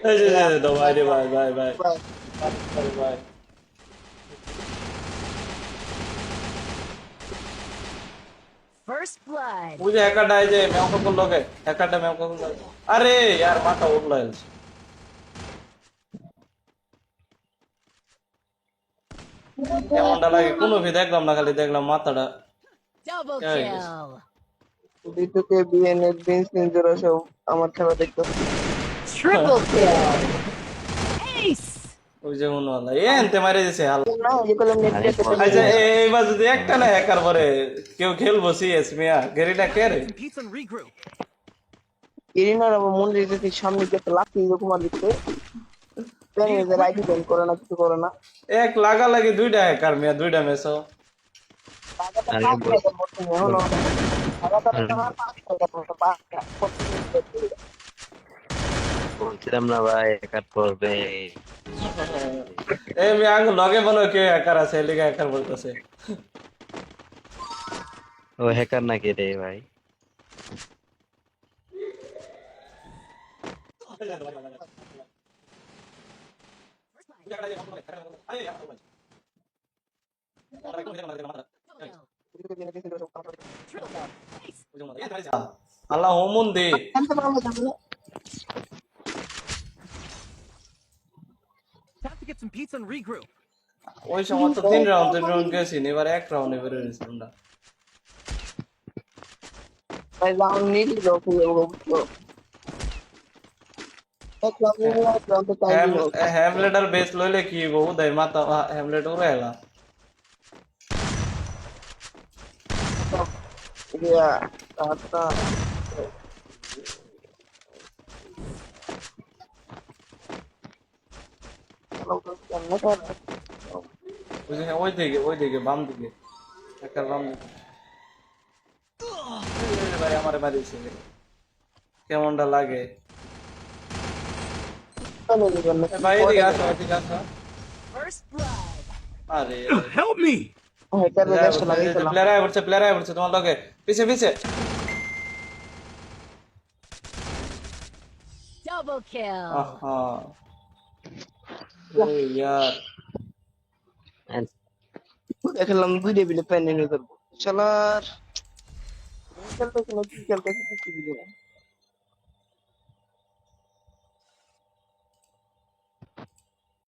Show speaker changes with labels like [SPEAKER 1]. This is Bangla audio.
[SPEAKER 1] এই যে দাও ভাই রে ভাই ভাই ভাই ভাই ভাই
[SPEAKER 2] First blood.
[SPEAKER 1] मुझे हैकर डाई जे मैं को लोगे हैकर डा मैं को अरे यार माथा उड़ला है কেমনটা লাগে কোনো ভি দেখলাম না খালি দেখলাম মাথাটা
[SPEAKER 2] Double
[SPEAKER 1] হয়ে গেছে
[SPEAKER 2] kill.
[SPEAKER 3] বিটুকে বিএনএস বিনস নিনজারা সব আমার খেলা দেখতো।
[SPEAKER 2] Triple kill. Ace.
[SPEAKER 1] ওই যে মনে হলো এ আনতে মারে দিছে হাল
[SPEAKER 3] না এই কলম নেট
[SPEAKER 4] আরে
[SPEAKER 3] পেতে
[SPEAKER 1] আচ্ছা এইবার যদি একটা না হ্যাকার পরে কেউ খেলবো সিএস মিয়া গেরিটা কে রে
[SPEAKER 5] Pizza and regroup.
[SPEAKER 3] ইরিনার আমার মন্দির যদি সামনে দিয়ে একটা লাঠি এরকম আর দিতে প্যানের আইডি ব্যান করে না কিছু করে না
[SPEAKER 1] এক লাগা লাগি দুইটা হ্যাকার মিয়া দুইটা মেসো
[SPEAKER 4] আরে বলছিলাম না ভাই কাট করবে
[SPEAKER 1] এই মিয়া আঙ্গ লগে বলো কে হ্যাকার আছে লিগা হ্যাকার বলতেছে
[SPEAKER 4] ও হ্যাকার নাকি রে ভাই
[SPEAKER 1] আল্লাহ হোমন দে
[SPEAKER 5] Time to get some pizza and regroup.
[SPEAKER 1] ওই সময় তো 3 রাউন্ড গেছি এবার এক রাউন্ডে বের হয়েছি আমরা
[SPEAKER 3] ভাই রাউন্ড নিয়ে দিল
[SPEAKER 1] হ্যামলেট আর বেস লইলে কি বহু দেয় মাথা হ্যামলেট উড়ে এলা ওই দিকে বাম দিকে একটা বাম দিকে ভাই আমারে মারিছে কেমনটা লাগে ভাই এদিকে আসো এদিকে আসো
[SPEAKER 2] First blood.
[SPEAKER 1] আরে
[SPEAKER 5] Help me!
[SPEAKER 1] প্লেয়ার আয় পড়ছে তোমার লগে পিছে পিছে
[SPEAKER 2] Double kill.
[SPEAKER 1] আহা ওই यार
[SPEAKER 3] দেখলাম দুই টেবিলে প্যান নিয়ে করবো শালার খেলতে কি খেলতে কিছু বুঝি না